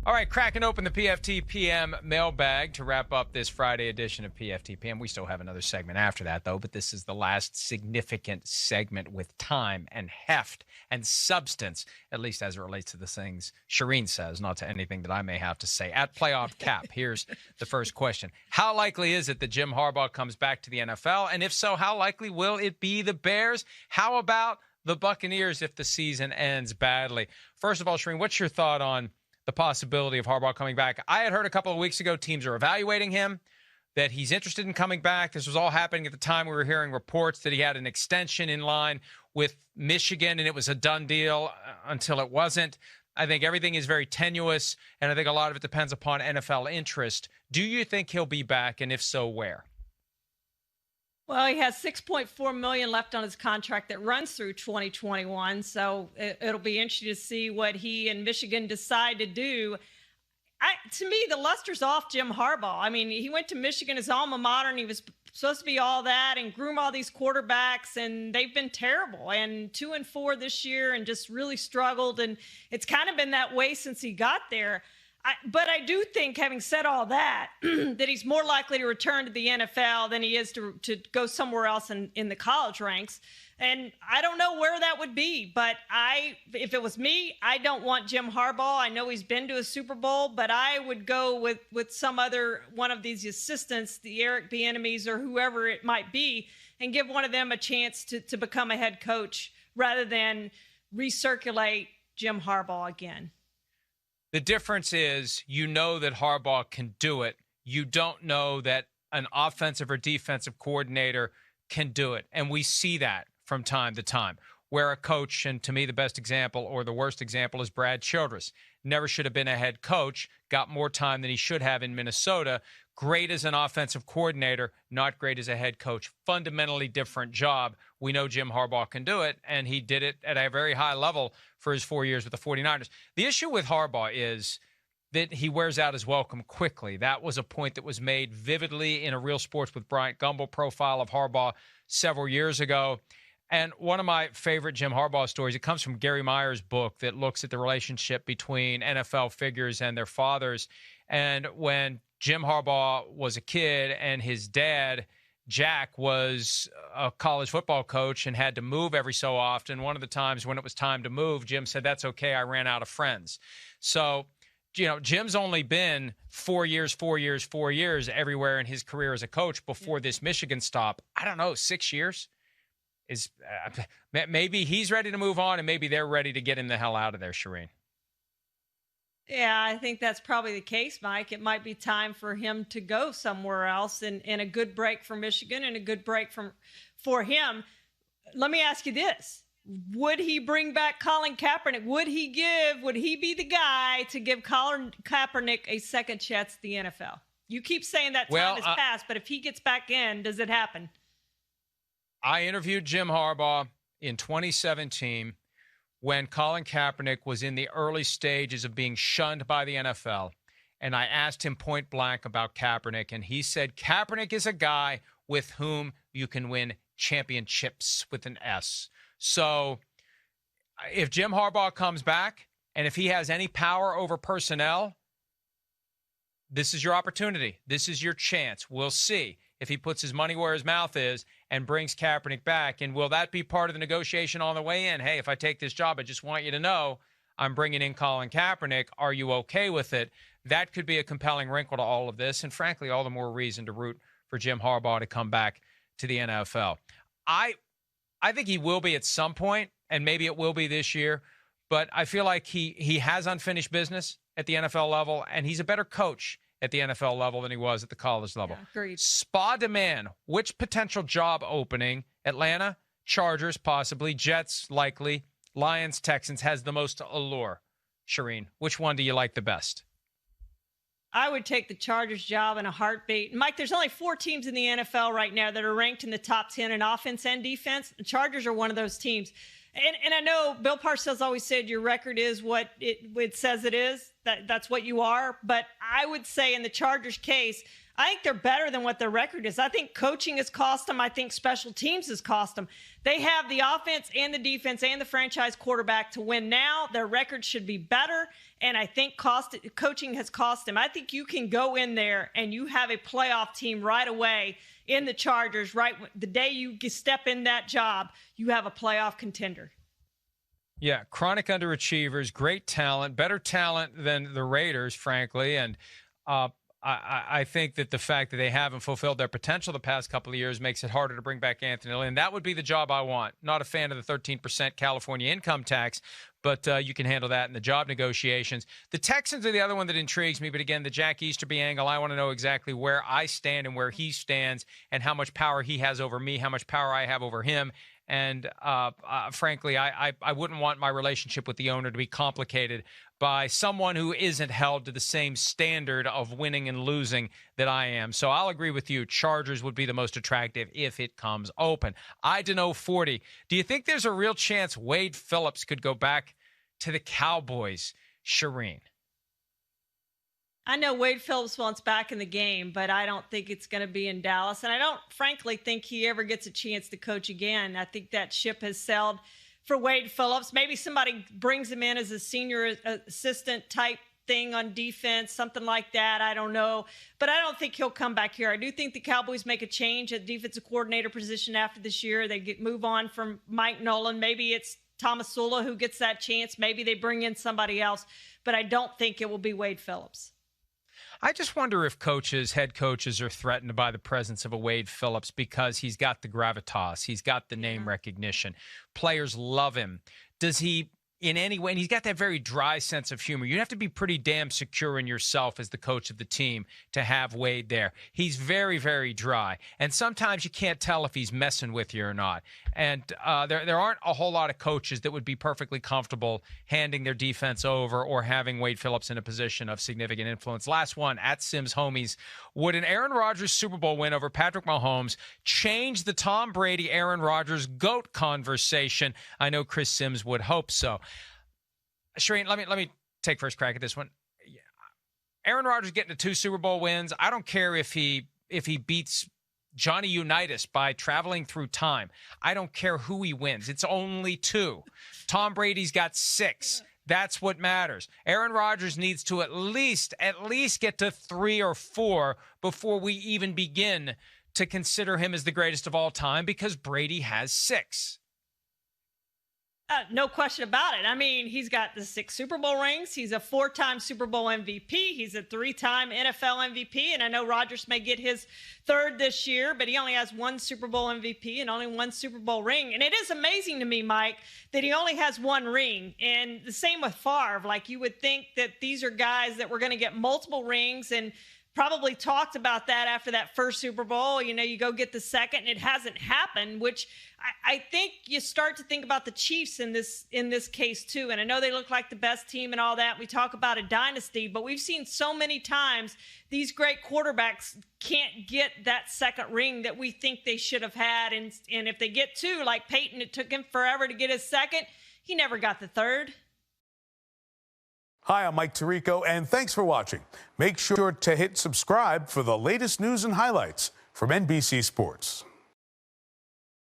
All right, cracking open the PFT PM Mailbag to wrap up this Friday edition of PFT PM. We still have another segment after that, though, but this is the last significant segment with time and heft and substance, at least as it relates to the things Charean says, not to anything that I may have to say. At Playoff Cap, here's the first question. How likely is it that Jim Harbaugh comes back to the NFL? And if so, how likely will it be the Bears? How about the Buccaneers if the season ends badly? First of all, Charean, what's your thought on the possibility of Harbaugh coming back? I had heard a couple of weeks ago teams are evaluating him, that he's interested in coming back. This was all happening at the time we were hearing reports that he had an extension in line with Michigan, and it was a done deal until it wasn't. I think everything is very tenuous, and I think a lot of it depends upon NFL interest. Do you think he'll be back, and if so, where? Well, he has $6.4 million left on his contract that runs through 2021, so it'll be interesting to see what he and Michigan decide to do. To me, the luster's off Jim Harbaugh. I mean, he went to Michigan, his alma mater, and he was supposed to be all that and groom all these quarterbacks, and they've been terrible. And 2-4 this year and just really struggled, and it's kind of been that way since he got there. But I do think, having said all that, that he's more likely to return to the NFL than he is to go somewhere else in the college ranks. And I don't know where that would be. But if it was me, I don't want Jim Harbaugh. I know he's been to a Super Bowl, but I would go with some other one of these assistants, the Eric Bieniemys or whoever it might be, and give one of them a chance to become a head coach rather than recirculate Jim Harbaugh again. The difference is you know that Harbaugh can do it. You don't know that an offensive or defensive coordinator can do it. And we see that from time to time, where a coach, and to me the best example or the worst example is Brad Childress, never should have been a head coach, got more time than he should have in Minnesota. Great as an offensive coordinator, not great as a head coach. Fundamentally different job. We know Jim Harbaugh can do it, and he did it at a very high level for his 4 years with the 49ers. The issue with Harbaugh is that he wears out his welcome quickly. That was a point that was made vividly in a Real Sports with Bryant Gumbel profile of Harbaugh several years ago. And one of my favorite Jim Harbaugh stories, it comes from Gary Meyer's book that looks at the relationship between NFL figures and their fathers. And when Jim Harbaugh was a kid and his dad, Jack, was a college football coach and had to move every so often, one of the times when it was time to move, Jim said, "That's okay, I ran out of friends." So, Jim's only been 4 years everywhere in his career as a coach before this Michigan stop. I don't know, 6 years? Maybe he's ready to move on, and maybe they're ready to get him the hell out of there, Charean. Yeah, I think that's probably the case, Mike. It might be time for him to go somewhere else, and a good break for Michigan and a good break for him. Let me ask you this. Would he bring back Colin Kaepernick? Would he be the guy to give Colin Kaepernick a second chance at the NFL? You keep saying that time has passed, but if he gets back in, does it happen? I interviewed Jim Harbaugh in 2017 when Colin Kaepernick was in the early stages of being shunned by the NFL. And I asked him point blank about Kaepernick, and he said, Kaepernick is a guy with whom you can win championships with an S. So if Jim Harbaugh comes back, and if he has any power over personnel, this is your opportunity. This is your chance. We'll see if he puts his money where his mouth is and brings Kaepernick back. And will that be part of the negotiation on the way in? Hey, if I take this job, I just want you to know I'm bringing in Colin Kaepernick. Are you okay with it? That could be a compelling wrinkle to all of this. And frankly, all the more reason to root for Jim Harbaugh to come back to the NFL. I think he will be at some point, and maybe it will be this year. But I feel like he has unfinished business at the NFL level, and he's a better coach at the NFL level than he was at the college level. Yeah, agreed. Spa demand. Which potential job opening, Atlanta, Chargers possibly, Jets likely, Lions, Texans, has the most allure? Charean, which one do you like the best? I would take the Chargers job in a heartbeat. Mike, there's only 4 teams in the NFL right now that are ranked in the top 10 in offense and defense. The Chargers are one of those teams. And I know Bill Parcells always said your record is what it says it is. That's what you are. But I would say in the Chargers case, I think they're better than what their record is. I think coaching has cost them. I think special teams has cost them. They have the offense and the defense and the franchise quarterback to win now. Their record should be better. And I think coaching has cost them. I think you can go in there and you have a playoff team right away in the Chargers, right? The day you step in that job, you have a playoff contender. Yeah, chronic underachievers, great talent, better talent than the Raiders, frankly. And I think that the fact that they haven't fulfilled their potential the past couple of years makes it harder to bring back Anthony Lynn. That would be the job I want. Not a fan of the 13% California income tax, but you can handle that in the job negotiations. The Texans are the other one that intrigues me, but again, the Jack Easterby angle, I want to know exactly where I stand and where he stands and how much power he has over me, how much power I have over him. And frankly, I wouldn't want my relationship with the owner to be complicated by someone who isn't held to the same standard of winning and losing that I am. So I'll agree with you. Chargers would be the most attractive if it comes open. I don't know 40. Do you think there's a real chance Wade Phillips could go back to the Cowboys, Charean? I know Wade Phillips wants back in the game, but I don't think it's going to be in Dallas. And I don't, frankly, think he ever gets a chance to coach again. I think that ship has sailed for Wade Phillips. Maybe somebody brings him in as a senior assistant type thing on defense, something like that. I don't know. But I don't think he'll come back here. I do think the Cowboys make a change at defensive coordinator position after this year. They move on from Mike Nolan. Maybe it's Tomasula who gets that chance. Maybe they bring in somebody else. But I don't think it will be Wade Phillips. I just wonder if head coaches are threatened by the presence of a Wade Phillips because he's got the gravitas. He's got the name recognition. Players love him. Does he in any way, and he's got that very dry sense of humor. You have to be pretty damn secure in yourself as the coach of the team to have Wade there. He's very, very dry. And sometimes you can't tell if he's messing with you or not. And there aren't a whole lot of coaches that would be perfectly comfortable handing their defense over or having Wade Phillips in a position of significant influence. Last one, at Sims Homies. Would an Aaron Rodgers Super Bowl win over Patrick Mahomes change the Tom Brady, Aaron Rodgers GOAT conversation? I know Chris Sims would hope so. Charean, let me take first crack at this one. Aaron Rodgers getting to 2 Super Bowl wins. I don't care if he beats Johnny Unitas by traveling through time. I don't care who he wins. It's only 2. Tom Brady's got 6. That's what matters. Aaron Rodgers needs to at least get to 3 or 4 before we even begin to consider him as the greatest of all time, because Brady has 6. No question about it. I mean, he's got the 6 Super Bowl rings. He's a 4-time Super Bowl MVP. He's a 3-time NFL MVP. And I know Rodgers may get his 3rd this year, but he only has 1 Super Bowl MVP and only 1 Super Bowl ring. And it is amazing to me, Mike, that he only has 1 ring. And the same with Favre. Like, you would think that these are guys that were going to get multiple rings, and probably talked about that after that first Super Bowl. You know, you go get the 2nd, and it hasn't happened, which I think you start to think about the Chiefs in this case too. And I know they look like the best team and all that. We talk about a dynasty, but we've seen so many times these great quarterbacks can't get that 2nd ring that we think they should have had. And if they get 2, like Peyton, it took him forever to get his 2nd. He never got the 3rd. Hi, I'm Mike Tirico, and thanks for watching. Make sure to hit subscribe for the latest news and highlights from NBC Sports.